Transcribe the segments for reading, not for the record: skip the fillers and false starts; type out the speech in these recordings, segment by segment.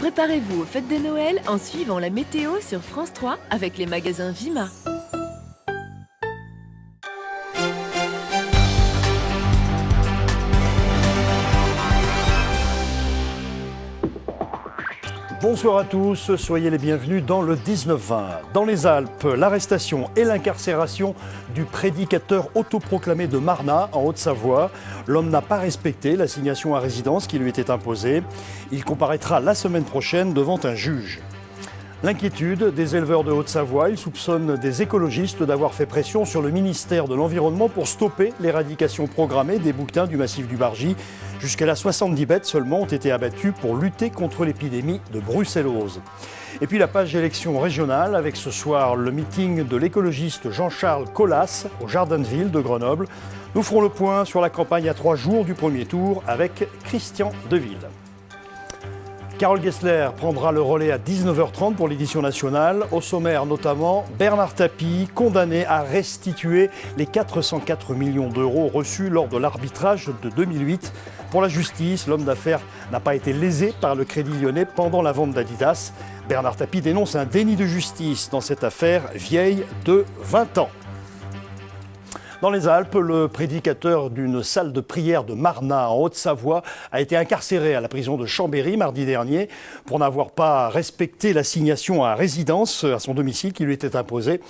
Préparez-vous aux fêtes de Noël en suivant la météo sur France 3 avec les magasins Vima. Bonsoir à tous, soyez les bienvenus dans le 19-20. Dans les Alpes, l'arrestation et l'incarcération du prédicateur autoproclamé de Marnat, en Haute-Savoie. L'homme n'a pas respecté l'assignation à résidence qui lui était imposée. Il comparaîtra la semaine prochaine devant un juge. L'inquiétude des éleveurs de Haute-Savoie, ils soupçonnent des écologistes d'avoir fait pression sur le ministère de l'Environnement pour stopper l'éradication programmée des bouquetins du massif du Bargy. Jusqu'à là, 70 bêtes seulement ont été abattues pour lutter contre l'épidémie de brucellose. Et puis la page élection régionale avec ce soir le meeting de l'écologiste Jean-Charles Colas au Jardin de Ville de Grenoble. Nous ferons le point sur la campagne à 3 jours du premier tour avec Christian Deville. Carole Gessler prendra le relais à 19h30 pour l'édition nationale. Au sommaire notamment, Bernard Tapie, condamné à restituer les 404 millions d'euros reçus lors de l'arbitrage de 2008. Pour la justice, l'homme d'affaires n'a pas été lésé par le Crédit Lyonnais pendant la vente d'Adidas. Bernard Tapie dénonce un déni de justice dans cette affaire vieille de 20 ans. Dans les Alpes, le prédicateur d'une salle de prière de Marnat en Haute-Savoie a été incarcéré à la prison de Chambéry mardi dernier pour n'avoir pas respecté l'assignation à résidence à son domicile qui lui était imposée.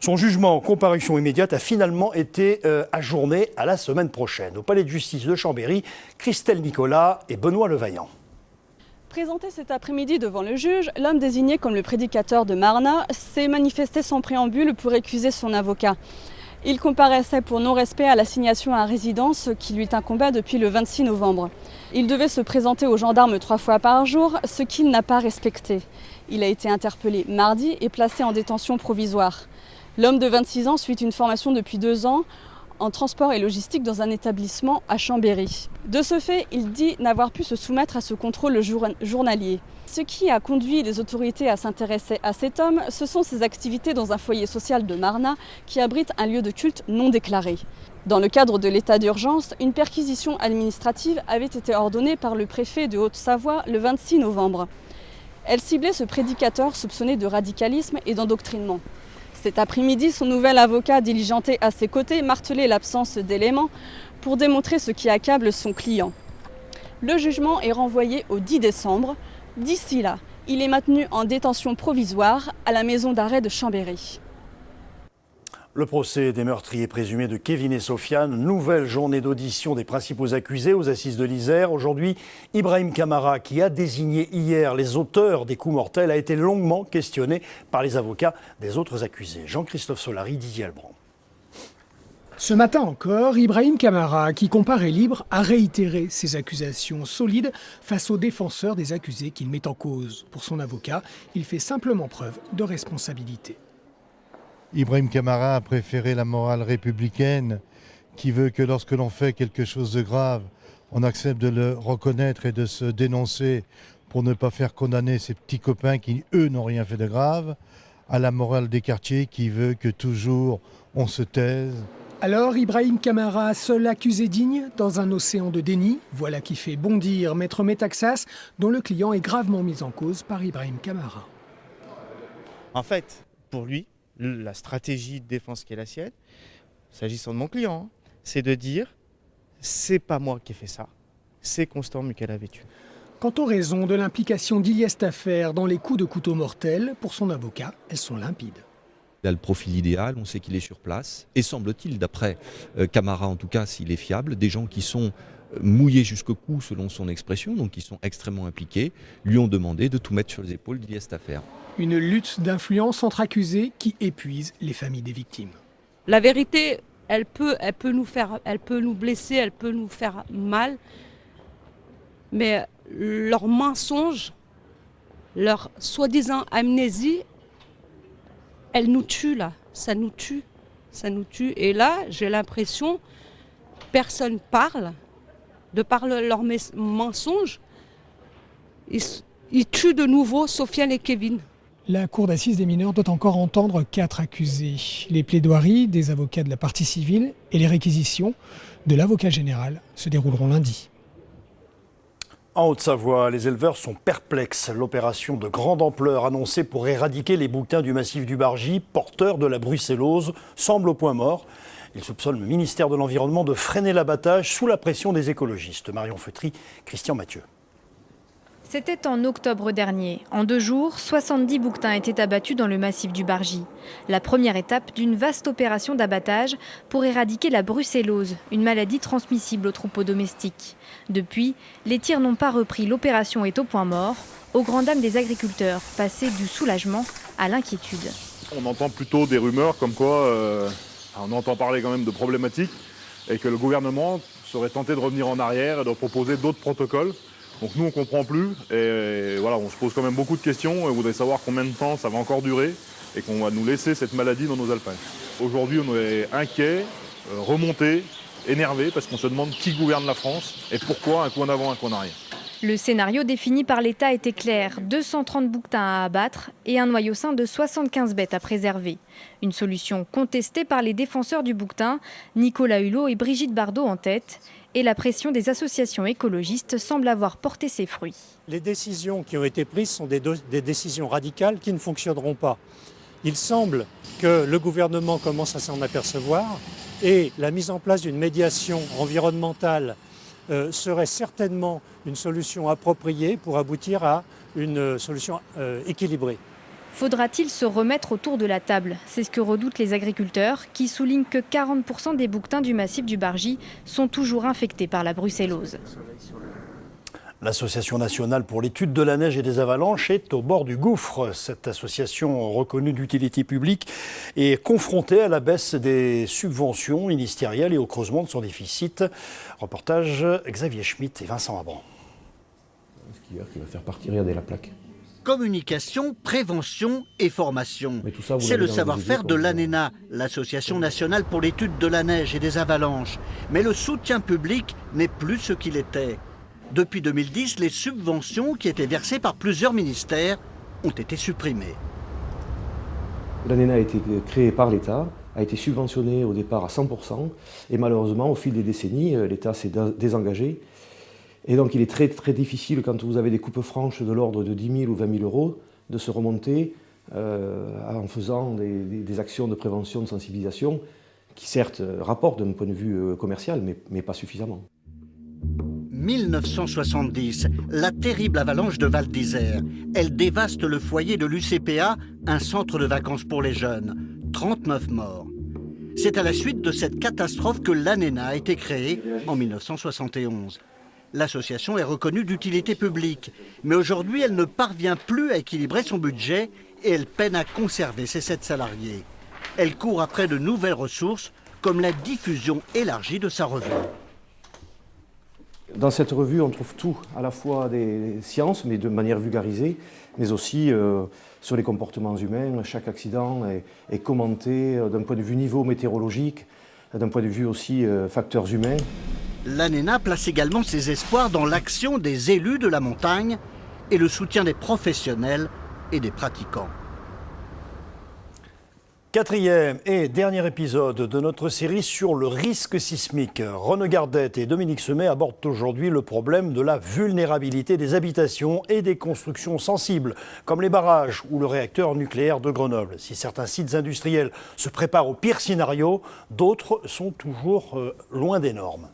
Son jugement en comparution immédiate a finalement été ajourné à la semaine prochaine. Au palais de justice de Chambéry, Christelle Nicolas et Benoît Levaillant. Présenté cet après-midi devant le juge, l'homme désigné comme le prédicateur de Marnat s'est manifesté sans préambule pour récuser son avocat. Il comparaissait pour non-respect à l'assignation à résidence qui lui incombait depuis le 26 novembre. Il devait se présenter aux gendarmes 3 fois par jour, ce qu'il n'a pas respecté. Il a été interpellé mardi et placé en détention provisoire. L'homme de 26 ans suit une formation depuis 2 ans en transport et logistique dans un établissement à Chambéry. De ce fait, il dit n'avoir pu se soumettre à ce contrôle journalier. Ce qui a conduit les autorités à s'intéresser à cet homme, ce sont ses activités dans un foyer social de Marnat qui abrite un lieu de culte non déclaré. Dans le cadre de l'état d'urgence, une perquisition administrative avait été ordonnée par le préfet de Haute-Savoie le 26 novembre. Elle ciblait ce prédicateur soupçonné de radicalisme et d'endoctrinement. Cet après-midi, son nouvel avocat diligenté à ses côtés martelait l'absence d'éléments pour démontrer ce qui accable son client. Le jugement est renvoyé au 10 décembre. D'ici là, il est maintenu en détention provisoire à la maison d'arrêt de Chambéry. Le procès des meurtriers présumés de Kevin et Sofiane, nouvelle journée d'audition des principaux accusés aux assises de l'Isère. Aujourd'hui, Ibrahim Camara, qui a désigné hier les auteurs des coups mortels, a été longuement questionné par les avocats des autres accusés. Jean-Christophe Solari, Didier Albrand. Ce matin encore, Ibrahim Camara, qui comparaît libre, a réitéré ses accusations solides face aux défenseurs des accusés qu'il met en cause. Pour son avocat, il fait simplement preuve de responsabilité. Ibrahim Camara a préféré la morale républicaine qui veut que lorsque l'on fait quelque chose de grave, on accepte de le reconnaître et de se dénoncer pour ne pas faire condamner ses petits copains qui, eux, n'ont rien fait de grave, à la morale des quartiers qui veut que toujours on se taise. Alors, Ibrahim Camara, seul accusé digne dans un océan de déni, voilà qui fait bondir Maître Metaxas, dont le client est gravement mis en cause par Ibrahim Camara. En fait, pour lui, la stratégie de défense qui est la sienne, s'agissant de mon client, c'est de dire c'est pas moi qui ai fait ça, c'est Constant Mukalavetu. Quant aux raisons de l'implication d'Ilyes Taffer dans les coups de couteau mortels, pour son avocat, elles sont limpides. Il a le profil idéal, on sait qu'il est sur place, et semble-t-il, d'après Camara en tout cas, s'il est fiable, des gens qui sont mouillés jusqu'au cou selon son expression, donc qui sont extrêmement impliqués, lui ont demandé de tout mettre sur les épaules d'Ilyes Taffer. Une lutte d'influence entre accusés qui épuise les familles des victimes. La vérité, elle peut nous blesser, elle peut nous faire mal, mais leurs mensonges, leur soi-disant amnésie, elle nous tue là, ça nous tue. Et là, j'ai l'impression, personne parle, de par leurs mensonges, ils tuent de nouveau Sofiane et Kevin. La cour d'assises des mineurs doit encore entendre 4 accusés. Les plaidoiries des avocats de la partie civile et les réquisitions de l'avocat général se dérouleront lundi. En Haute-Savoie, les éleveurs sont perplexes. L'opération de grande ampleur annoncée pour éradiquer les bouquetins du massif du Bargy, porteurs de la brucellose, semble au point mort. Ils soupçonnent le ministère de l'Environnement de freiner l'abattage sous la pression des écologistes. Marion Feutry, Christian Mathieu. C'était en octobre dernier. En 2 jours, 70 bouquetins étaient abattus dans le massif du Bargy. La première étape d'une vaste opération d'abattage pour éradiquer la brucellose, une maladie transmissible aux troupeaux domestiques. Depuis, les tirs n'ont pas repris. L'opération est au point mort, aux grandes dames des agriculteurs, passés du soulagement à l'inquiétude. On entend plutôt des rumeurs comme quoi on entend parler quand même de problématiques et que le gouvernement serait tenté de revenir en arrière et de proposer d'autres protocoles. Donc nous on ne comprend plus et voilà, on se pose quand même beaucoup de questions et on voudrait savoir combien de temps ça va encore durer et qu'on va nous laisser cette maladie dans nos alpages. Aujourd'hui on est inquiet, remonté, énervé parce qu'on se demande qui gouverne la France et pourquoi un coup en avant, un coup en arrière. Le scénario défini par l'État était clair, 230 bouquetins à abattre et un noyau sain de 75 bêtes à préserver. Une solution contestée par les défenseurs du bouquetin, Nicolas Hulot et Brigitte Bardot en tête. Et la pression des associations écologistes semble avoir porté ses fruits. Les décisions qui ont été prises sont des décisions radicales qui ne fonctionneront pas. Il semble que le gouvernement commence à s'en apercevoir et la mise en place d'une médiation environnementale serait certainement une solution appropriée pour aboutir à une solution équilibrée. Faudra-t-il se remettre autour de la table? C'est ce que redoutent les agriculteurs qui soulignent que 40% des bouquetins du massif du Bargy sont toujours infectés par la brucellose. L'Association nationale pour l'étude de la neige et des avalanches est au bord du gouffre. Cette association reconnue d'utilité publique est confrontée à la baisse des subventions ministérielles et au creusement de son déficit. Reportage Xavier Schmitt et Vincent Abran. Ce qui va faire partir, regardez la plaque. Communication, prévention et formation. C'est le savoir-faire de l'ANENA, l'Association nationale pour l'étude de la neige et des avalanches. Mais le soutien public n'est plus ce qu'il était. Depuis 2010, les subventions qui étaient versées par plusieurs ministères ont été supprimées. L'ANENA a été créée par l'État, a été subventionnée au départ à 100%, et malheureusement, au fil des décennies, l'État s'est désengagé. Et donc il est très, très difficile, quand vous avez des coupes franches de l'ordre de 10 000 ou 20 000 euros, de se remonter en faisant des actions de prévention, de sensibilisation, qui certes rapportent d'un point de vue commercial, mais pas suffisamment. 1970, la terrible avalanche de Val d'Isère. Elle dévaste le foyer de l'UCPA, un centre de vacances pour les jeunes. 39 morts. C'est à la suite de cette catastrophe que l'ANENA a été créée en 1971. L'association est reconnue d'utilité publique, mais aujourd'hui elle ne parvient plus à équilibrer son budget et elle peine à conserver ses 7 salariés. Elle court après de nouvelles ressources, comme la diffusion élargie de sa revue. Dans cette revue, on trouve tout, à la fois des sciences, mais de manière vulgarisée, mais aussi sur les comportements humains. Chaque accident est commenté d'un point de vue niveau météorologique, d'un point de vue aussi facteurs humains. L'ANENA place également ses espoirs dans l'action des élus de la montagne et le soutien des professionnels et des pratiquants. 4e et dernier épisode de notre série sur le risque sismique. René Gardet et Dominique Semet abordent aujourd'hui le problème de la vulnérabilité des habitations et des constructions sensibles, comme les barrages ou le réacteur nucléaire de Grenoble. Si certains sites industriels se préparent au pire scénario, d'autres sont toujours loin des normes.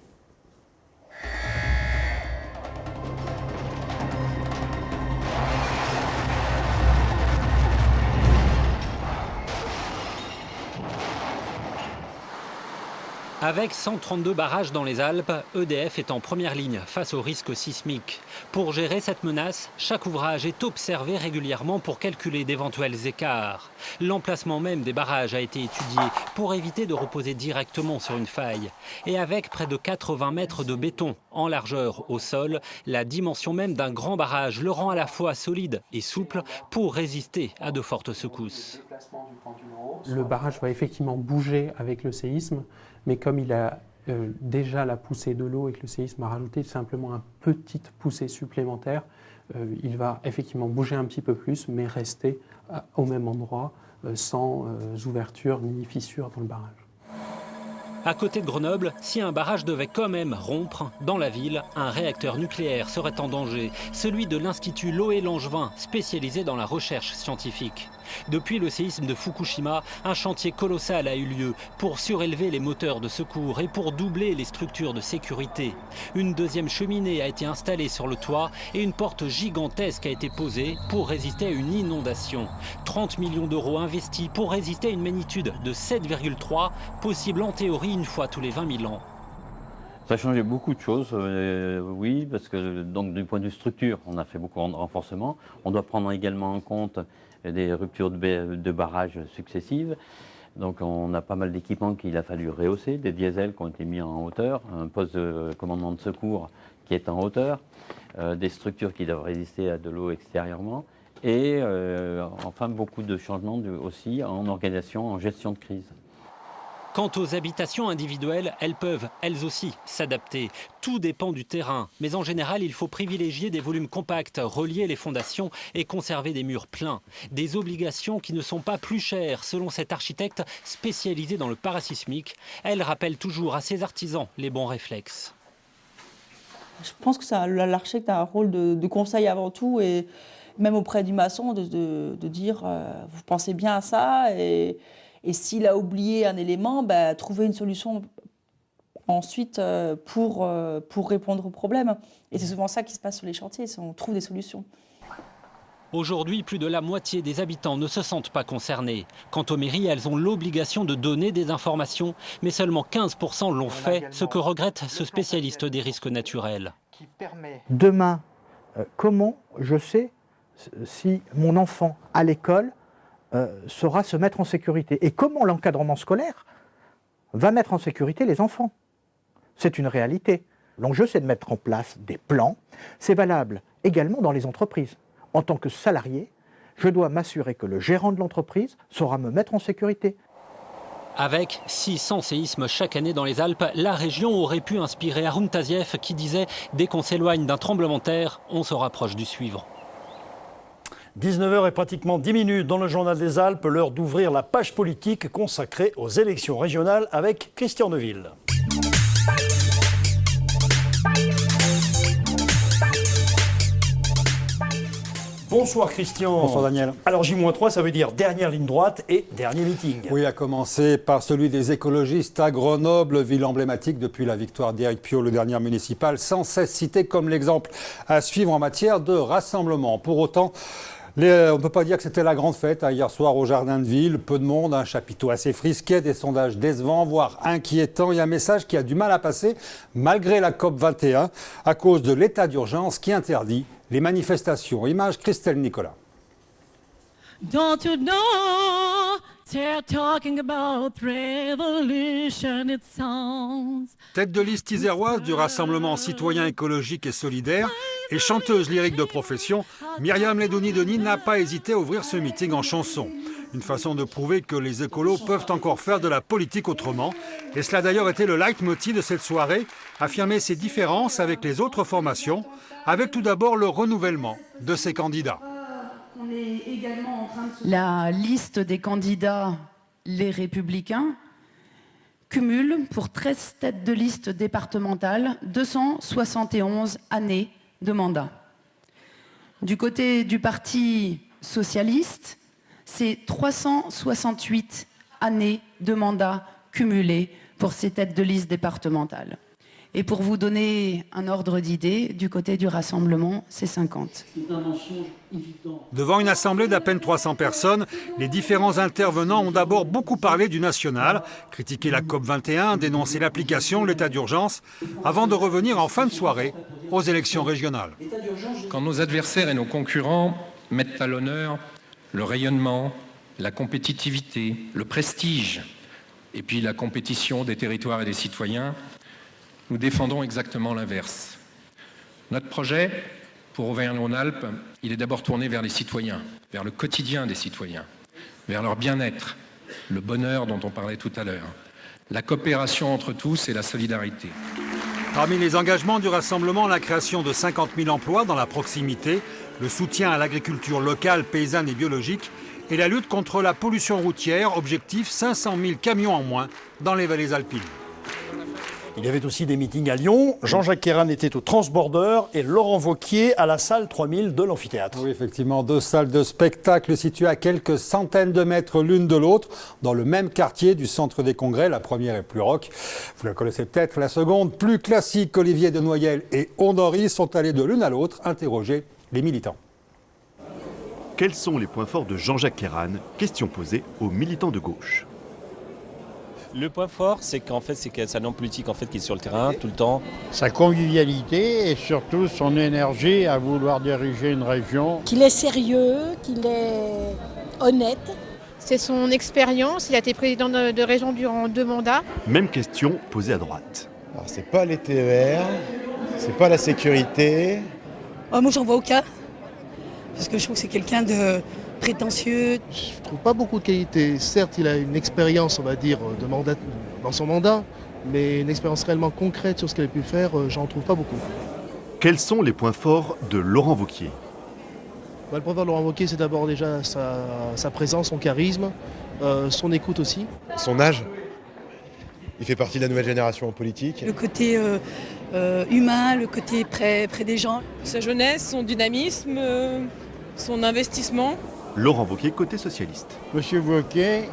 Avec 132 barrages dans les Alpes, EDF est en première ligne face au risque sismique. Pour gérer cette menace, chaque ouvrage est observé régulièrement pour calculer d'éventuels écarts. L'emplacement même des barrages a été étudié pour éviter de reposer directement sur une faille. Et avec près de 80 mètres de béton en largeur au sol, la dimension même d'un grand barrage le rend à la fois solide et souple pour résister à de fortes secousses. Le barrage va effectivement bouger avec le séisme, mais comme il a déjà la poussée de l'eau et que le séisme a rajouté simplement une petite poussée supplémentaire, il va effectivement bouger un petit peu plus, mais rester au même endroit, sans ouverture ni fissure dans le barrage. À côté de Grenoble, si un barrage devait quand même rompre, dans la ville, un réacteur nucléaire serait en danger, celui de l'Institut Loé-Langevin, spécialisé dans la recherche scientifique. Depuis le séisme de Fukushima, un chantier colossal a eu lieu pour surélever les moteurs de secours et pour doubler les structures de sécurité. Une deuxième cheminée a été installée sur le toit et une porte gigantesque a été posée pour résister à une inondation. 30 millions d'euros investis pour résister à une magnitude de 7,3, possible en théorie une fois tous les 20 000 ans. Ça a changé beaucoup de choses, oui, parce que donc, du point de vue structure, on a fait beaucoup de renforcement. On doit prendre également en compte des ruptures de barrages successives. Donc on a pas mal d'équipements qu'il a fallu rehausser, des diesels qui ont été mis en hauteur, un poste de commandement de secours qui est en hauteur, des structures qui doivent résister à de l'eau extérieurement et enfin beaucoup de changements aussi en organisation, en gestion de crise. Quant aux habitations individuelles, elles peuvent, elles aussi, s'adapter. Tout dépend du terrain. Mais en général, il faut privilégier des volumes compacts, relier les fondations et conserver des murs pleins. Des obligations qui ne sont pas plus chères, selon cet architecte spécialisé dans le parasismique. Elle rappelle toujours à ses artisans les bons réflexes. Je pense que l'architecte a un rôle de conseil avant tout, et même auprès du maçon, de dire vous pensez bien à ça, et s'il a oublié un élément, trouver une solution ensuite pour répondre au problème. Et c'est souvent ça qui se passe sur les chantiers, on trouve des solutions. Aujourd'hui, plus de la moitié des habitants ne se sentent pas concernés. Quant aux mairies, elles ont l'obligation de donner des informations, mais seulement 15% l'ont fait, ce que regrette ce spécialiste des risques naturels. Demain, comment je sais si mon enfant à l'école saura se mettre en sécurité? Et comment l'encadrement scolaire va mettre en sécurité les enfants? C'est une réalité. L'enjeu, c'est de mettre en place des plans. C'est valable également dans les entreprises. En tant que salarié, je dois m'assurer que le gérant de l'entreprise saura me mettre en sécurité. Avec 600 séismes chaque année dans les Alpes, la région aurait pu inspirer Haroun Tazieff qui disait « Dès qu'on s'éloigne d'un tremblement de terre, on se rapproche du suivant ». 19h et pratiquement 10 minutes dans le Journal des Alpes, l'heure d'ouvrir la page politique consacrée aux élections régionales avec Christian Neuville. Bonsoir Christian. Bonsoir Daniel. Alors J-3, ça veut dire dernière ligne droite et dernier meeting. Oui, à commencer par celui des écologistes à Grenoble, ville emblématique depuis la victoire d'Éric Piolle, le dernier municipal, sans cesse cité comme l'exemple à suivre en matière de rassemblement. Pour autant, on ne peut pas dire que c'était la grande fête hier soir au Jardin de Ville. Peu de monde, un chapiteau assez frisquet, des sondages décevants, voire inquiétants. Il y a un message qui a du mal à passer, malgré la COP21, à cause de l'état d'urgence qui interdit les manifestations. Image Christelle Nicolas. Don't you know they're talking about revolution, it sounds. Tête de liste iséroise du Rassemblement citoyen écologique et solidaire et chanteuse lyrique de profession, Myriam Ledouni-Denis n'a pas hésité à ouvrir ce meeting en chanson. Une façon de prouver que les écolos peuvent encore faire de la politique autrement. Et cela a d'ailleurs été le leitmotiv de cette soirée, affirmer ses différences avec les autres formations, avec tout d'abord le renouvellement de ses candidats. La liste des candidats, les Républicains, cumule pour 13 têtes de liste départementales 271 années de mandat. Du côté du Parti socialiste, c'est 368 années de mandat cumulées pour ces têtes de liste départementales. Et pour vous donner un ordre d'idée, du côté du Rassemblement, c'est 50. Devant une assemblée d'à peine 300 personnes, les différents intervenants ont d'abord beaucoup parlé du national, critiqué la COP21, dénoncé l'application de l'état d'urgence, avant de revenir en fin de soirée aux élections régionales. Quand nos adversaires et nos concurrents mettent à l'honneur le rayonnement, la compétitivité, le prestige, et puis la compétition des territoires et des citoyens, nous défendons exactement l'inverse. Notre projet, pour Auvergne-Rhône-Alpes, il est d'abord tourné vers les citoyens, vers le quotidien des citoyens, vers leur bien-être, le bonheur dont on parlait tout à l'heure, la coopération entre tous et la solidarité. Parmi les engagements du Rassemblement, la création de 50 000 emplois dans la proximité, le soutien à l'agriculture locale, paysanne et biologique, et la lutte contre la pollution routière, objectif 500 000 camions en moins dans les vallées alpines. Il y avait aussi des meetings à Lyon. Jean-Jacques Kérane était au Transborder et Laurent Wauquiez à la salle 3000 de l'amphithéâtre. Oui, effectivement, 2 salles de spectacle situées à quelques centaines de mètres l'une de l'autre, dans le même quartier du centre des congrès. La première est plus rock, vous la connaissez peut-être. La seconde, plus classique. Olivier de Noyelles et Honori sont allés de l'une à l'autre interroger les militants. Quels sont les points forts de Jean-Jacques Kérane? Question posée aux militants de gauche. Le point fort, c'est que c'est un homme politique qui est sur le terrain tout le temps. Sa convivialité et surtout son énergie à vouloir diriger une région. Qu'il est sérieux, qu'il est honnête. C'est son expérience, il a été président de région durant 2 mandats. Même question posée à droite. Alors c'est pas les TER, c'est pas la sécurité. Oh, moi j'en vois aucun, parce que je trouve que c'est quelqu'un de prétentieux. Je trouve pas beaucoup de qualité. Certes, il a une expérience, on va dire, de mandat, dans son mandat, mais une expérience réellement concrète sur ce qu'il a pu faire, j'en trouve pas beaucoup. Quels sont les points forts de Laurent Wauquiez? Le point fort de Laurent Wauquiez, c'est d'abord déjà sa présence, son charisme, son écoute aussi. Son âge. Il fait partie de la nouvelle génération en politique. Le côté humain, le côté près des gens. Sa jeunesse, son dynamisme, son investissement. Laurent Wauquiez, côté socialiste. Monsieur Wauquiez,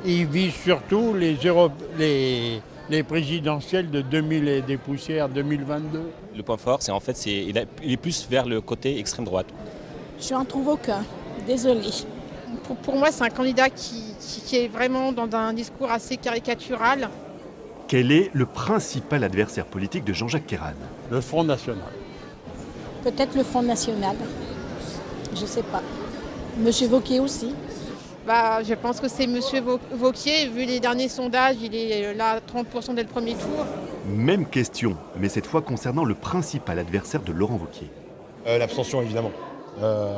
il vise surtout les présidentielles de 2000 et des poussières 2022. Le point fort, il est plus vers le côté extrême droite. Je n'en trouve aucun, désolé. Pour moi, c'est un candidat qui est vraiment dans un discours assez caricatural. Quel est le principal adversaire politique de Jean-Jacques Kérane? Le Front National. Peut-être le Front National, je ne sais pas. Monsieur Wauquiez aussi. Je pense que c'est Monsieur Wauquiez, vu les derniers sondages, il est là à 30% dès le premier tour. Même question, mais cette fois concernant le principal adversaire de Laurent Wauquiez. L'abstention, évidemment. On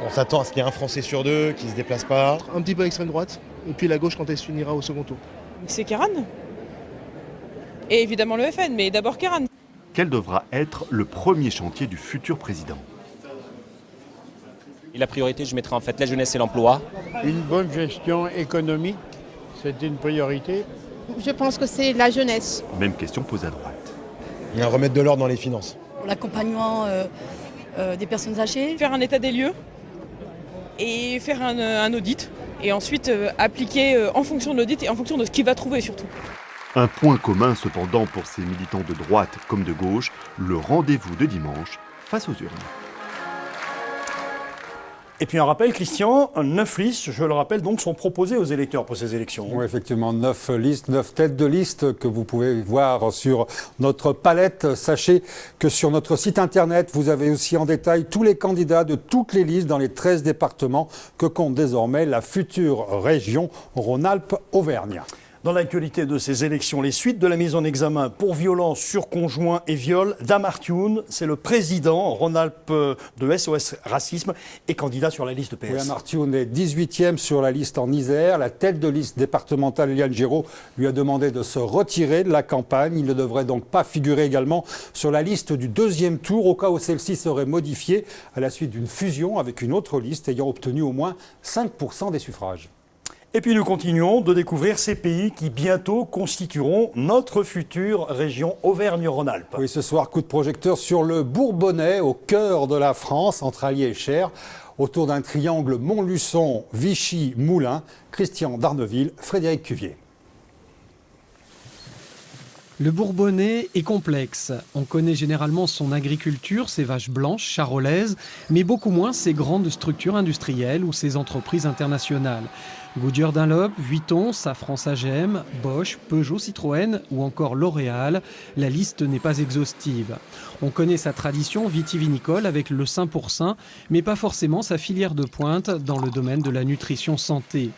s'attend à ce qu'il y ait un Français sur 2 qui ne se déplace pas. Un petit peu à l'extrême droite, et puis la gauche quand elle s'unira au second tour. C'est Kérane. Et évidemment le FN, mais d'abord Kérane. Quel devra être le premier chantier du futur président? Et la priorité, je mettrai la jeunesse et l'emploi. Une bonne gestion économique, c'est une priorité. Je pense que c'est la jeunesse. Même question posée à droite. Il y a un remettre de l'ordre dans les finances. Pour l'accompagnement des personnes âgées. Faire un état des lieux et faire un audit. Et ensuite appliquer en fonction de l'audit et en fonction de ce qu'il va trouver surtout. Un point commun cependant pour ces militants de droite comme de gauche, le rendez-vous de dimanche face aux urnes. Et puis un rappel, Christian, 9 listes, je le rappelle, donc, sont proposées aux électeurs pour ces élections. Oui, effectivement, 9 listes, 9 têtes de liste que vous pouvez voir sur notre palette. Sachez que sur notre site internet, vous avez aussi en détail tous les candidats de toutes les listes dans les 13 départements que compte désormais la future région Rhône-Alpes-Auvergne. Dans l'actualité de ces élections, les suites de la mise en examen pour violence sur conjoint et viol d'Amartyoun, c'est le président Rhône-Alpes de SOS Racisme et candidat sur la liste PS. Oui, Amartyoun est 18e sur la liste en Isère. La tête de liste départementale, Eliane Giraud, lui a demandé de se retirer de la campagne. Il ne devrait donc pas figurer également sur la liste du 2e tour, au cas où celle-ci serait modifiée à la suite d'une fusion avec une autre liste ayant obtenu au moins 5% des suffrages. Et puis nous continuons de découvrir ces pays qui bientôt constitueront notre future région Auvergne-Rhône-Alpes. Oui, ce soir, coup de projecteur sur le Bourbonnais, au cœur de la France, entre Allier et Cher, autour d'un triangle Montluçon, Vichy, Moulins, Christian Darneville, Frédéric Cuvier. Le Bourbonnais est complexe. On connaît généralement son agriculture, ses vaches blanches, charolaises, mais beaucoup moins ses grandes structures industrielles ou ses entreprises internationales. Goodyear Dunlop, Vuitton, Safran Sagem, Bosch, Peugeot, Citroën ou encore L'Oréal, la liste n'est pas exhaustive. On connaît sa tradition vitivinicole avec le Saint Pourçain, mais pas forcément sa filière de pointe dans le domaine de la nutrition santé.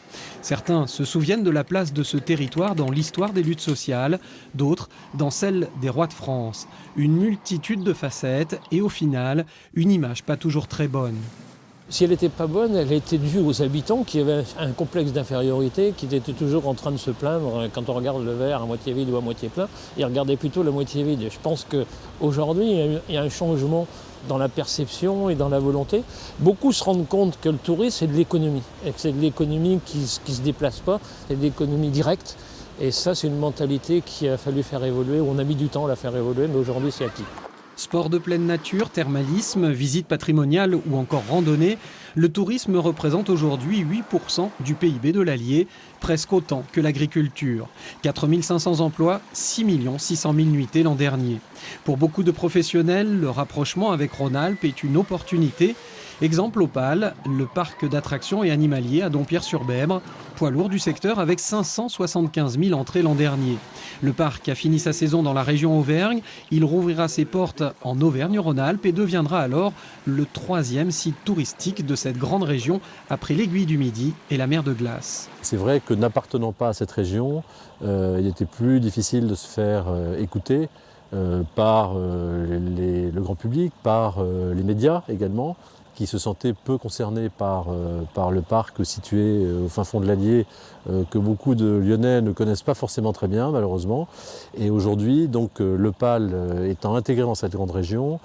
Certains se souviennent de la place de ce territoire dans l'histoire des luttes sociales, d'autres dans celle des rois de France. Une multitude de facettes et au final, une image pas toujours très bonne. Si elle n'était pas bonne, elle était due aux habitants qui avaient un complexe d'infériorité, qui étaient toujours en train de se plaindre quand on regarde le verre à moitié vide ou à moitié plein. Ils regardaient plutôt la moitié vide. Et je pense qu'aujourd'hui, il y a un changement dans la perception et dans la volonté. Beaucoup se rendent compte que le tourisme, c'est de l'économie. Et que c'est de l'économie qui ne se déplace pas, c'est de l'économie directe. Et ça, c'est une mentalité qu'il a fallu faire évoluer, on a mis du temps à la faire évoluer, mais aujourd'hui, c'est acquis. Sport de pleine nature, thermalisme, visite patrimoniale ou encore randonnée, le tourisme représente aujourd'hui 8% du PIB de l'Allier, presque autant que l'agriculture. 4 500 emplois, 6 600 000 nuitées l'an dernier. Pour beaucoup de professionnels, le rapprochement avec Rhône-Alpes est une opportunité. Exemple Opale, le parc d'attractions et animalier à Dompierre-sur-Bèbre, poids lourd du secteur avec 575 000 entrées l'an dernier. Le parc a fini sa saison dans la région Auvergne. Il rouvrira ses portes en Auvergne-Rhône-Alpes et deviendra alors le 3e site touristique de cette grande région après l'Aiguille du Midi et la mer de glace. C'est vrai que n'appartenant pas à cette région, il était plus difficile de se faire écouter par le grand public, par les médias également, qui se sentaient peu concernés par le parc situé au fin fond de l'Allier, que beaucoup de Lyonnais ne connaissent pas forcément très bien, malheureusement. Et aujourd'hui, donc, le PAL étant intégré dans cette grande région,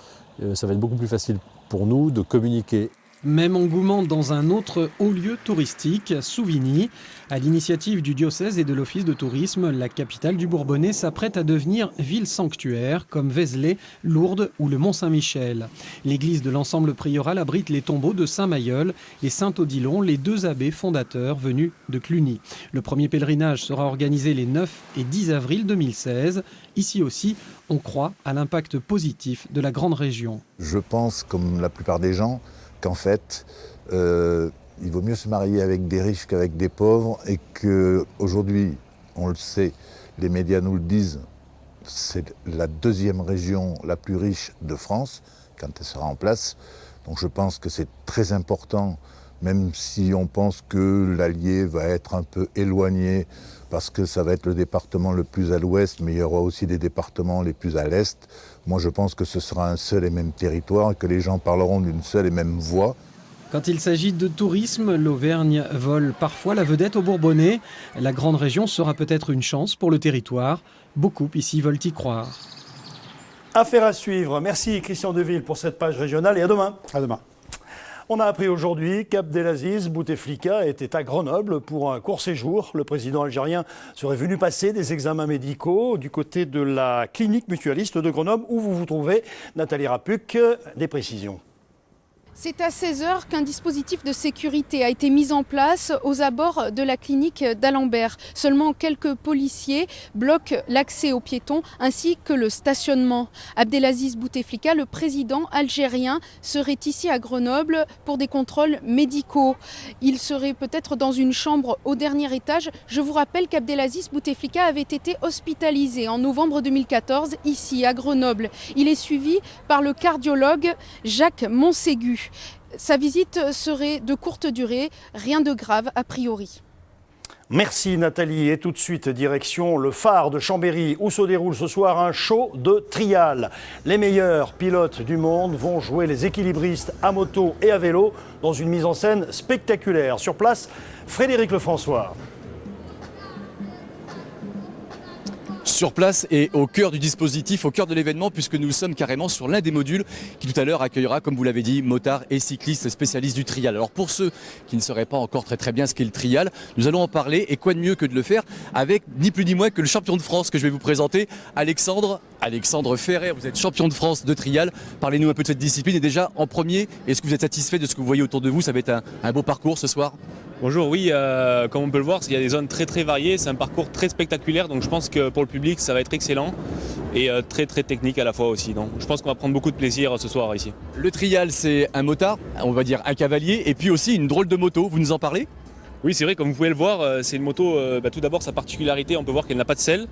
ça va être beaucoup plus facile pour nous de communiquer. Même engouement dans un autre haut lieu touristique, Souvigny. À l'initiative du diocèse et de l'office de tourisme, la capitale du Bourbonnais s'apprête à devenir ville sanctuaire comme Vézelay, Lourdes ou le Mont-Saint-Michel. L'église de l'ensemble prioral abrite les tombeaux de Saint-Mayol et Saint-Odilon, les 2 abbés fondateurs venus de Cluny. Le premier pèlerinage sera organisé les 9 et 10 avril 2016. Ici aussi, on croit à l'impact positif de la grande région. Je pense, comme la plupart des gens, qu'en fait, il vaut mieux se marier avec des riches qu'avec des pauvres et qu'aujourd'hui, on le sait, les médias nous le disent, c'est la 2e région la plus riche de France quand elle sera en place. Donc je pense que c'est très important, même si on pense que l'Allier va être un peu éloigné parce que ça va être le département le plus à l'ouest, mais il y aura aussi des départements les plus à l'est. Moi, je pense que ce sera un seul et même territoire et que les gens parleront d'une seule et même voix. Quand il s'agit de tourisme, l'Auvergne vole parfois la vedette au Bourbonnais. La grande région sera peut-être une chance pour le territoire. Beaucoup ici veulent y croire. Affaire à suivre. Merci Christian Deville pour cette page régionale et à demain. À demain. On a appris aujourd'hui qu'Abdelaziz Bouteflika était à Grenoble pour un court séjour. Le président algérien serait venu passer des examens médicaux du côté de la clinique mutualiste de Grenoble où vous vous trouvez. Nathalie Rapuc, des précisions. C'est à 16h qu'un dispositif de sécurité a été mis en place aux abords de la clinique d'Alembert. Seulement quelques policiers bloquent l'accès aux piétons ainsi que le stationnement. Abdelaziz Bouteflika, le président algérien, serait ici à Grenoble pour des contrôles médicaux. Il serait peut-être dans une chambre au dernier étage. Je vous rappelle qu'Abdelaziz Bouteflika avait été hospitalisé en novembre 2014 ici à Grenoble. Il est suivi par le cardiologue Jacques Monségu. Sa visite serait de courte durée, rien de grave a priori. Merci Nathalie. Et tout de suite, direction le phare de Chambéry où se déroule ce soir un show de trial. Les meilleurs pilotes du monde vont jouer les équilibristes à moto et à vélo dans une mise en scène spectaculaire. Sur place, Frédéric Lefrançois. Sur place et au cœur du dispositif, au cœur de l'événement, puisque nous sommes carrément sur l'un des modules qui tout à l'heure accueillera, comme vous l'avez dit, motards et cyclistes spécialistes du trial. Alors pour ceux qui ne sauraient pas encore très bien ce qu'est le trial, nous allons en parler et quoi de mieux que de le faire avec ni plus ni moins que le champion de France que je vais vous présenter, Alexandre Ferrer. Vous êtes champion de France de trial. Parlez-nous un peu de cette discipline et déjà en premier, est-ce que vous êtes satisfait de ce que vous voyez autour de vous? Ça va être un beau parcours ce soir. Bonjour, oui, comme on peut le voir, il y a des zones très variées, c'est un parcours très spectaculaire, donc je pense que pour le public ça va être excellent et très technique à la fois aussi. Donc je pense qu'on va prendre beaucoup de plaisir ce soir ici. Le trial, c'est un motard, on va dire un cavalier, et puis aussi une drôle de moto, vous nous en parlez? Oui, c'est vrai, comme vous pouvez le voir, c'est une moto, tout d'abord sa particularité, on peut voir qu'elle n'a pas de selle.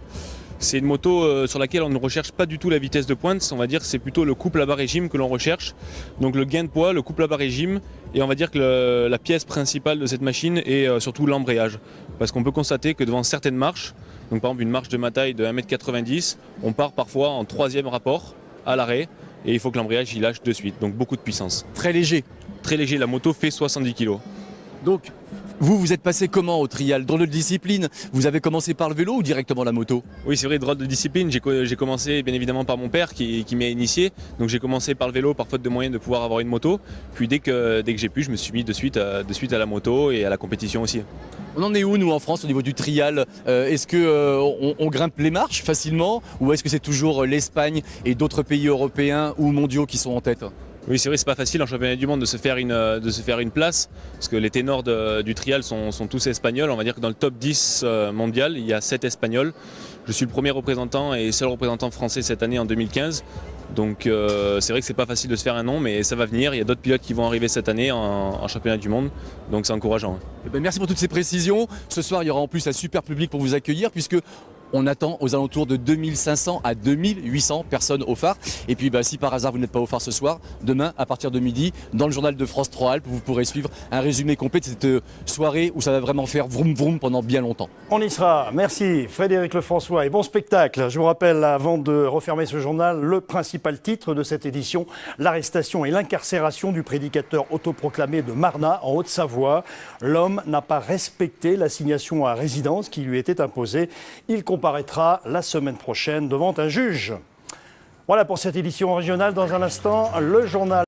C'est une moto sur laquelle on ne recherche pas du tout la vitesse de pointe, on va dire que c'est plutôt le couple à bas régime que l'on recherche. Donc le gain de poids, le couple à bas régime, et on va dire que la pièce principale de cette machine est surtout l'embrayage. Parce qu'on peut constater que devant certaines marches, donc par exemple une marche de ma taille de 1m90, on part parfois en 3e rapport à l'arrêt, et il faut que l'embrayage il lâche de suite, donc beaucoup de puissance. Très léger. Très léger, la moto fait 70 kg. Donc Vous êtes passé comment au trial? Drôle de discipline. Vous avez commencé par le vélo ou directement la moto? Oui, c'est vrai, drôle de discipline. J'ai commencé bien évidemment par mon père qui m'a initié. Donc j'ai commencé par le vélo par faute de moyens de pouvoir avoir une moto. Puis dès que j'ai pu, je me suis mis de suite à la moto et à la compétition aussi. On en est où nous en France au niveau du trial? Est-ce qu'on grimpe les marches facilement ou est-ce que c'est toujours l'Espagne et d'autres pays européens ou mondiaux qui sont en tête? Oui, c'est vrai, c'est pas facile en championnat du monde de se faire une place, parce que les ténors du trial sont tous espagnols. On va dire que dans le top 10 mondial, il y a 7 espagnols. Je suis le premier représentant et seul représentant français cette année en 2015. Donc c'est vrai que c'est pas facile de se faire un nom, mais ça va venir. Il y a d'autres pilotes qui vont arriver cette année en championnat du monde, donc c'est encourageant. Eh ben, merci pour toutes ces précisions. Ce soir, il y aura en plus un super public pour vous accueillir, puisque on attend aux alentours de 2500 à 2800 personnes au phare. Et puis si par hasard vous n'êtes pas au phare ce soir, demain à partir de midi, dans le journal de France 3 Alpes, vous pourrez suivre un résumé complet de cette soirée où ça va vraiment faire vroom vroom pendant bien longtemps. On y sera. Merci Frédéric Lefrançois et bon spectacle. Je vous rappelle, avant de refermer ce journal, le principal titre de cette édition, l'arrestation et l'incarcération du prédicateur autoproclamé de Marnat en Haute-Savoie. L'homme n'a pas respecté l'assignation à résidence qui lui était imposée. Il comparaîtra la semaine prochaine devant un juge. Voilà pour cette édition régionale. Dans un instant, le journal.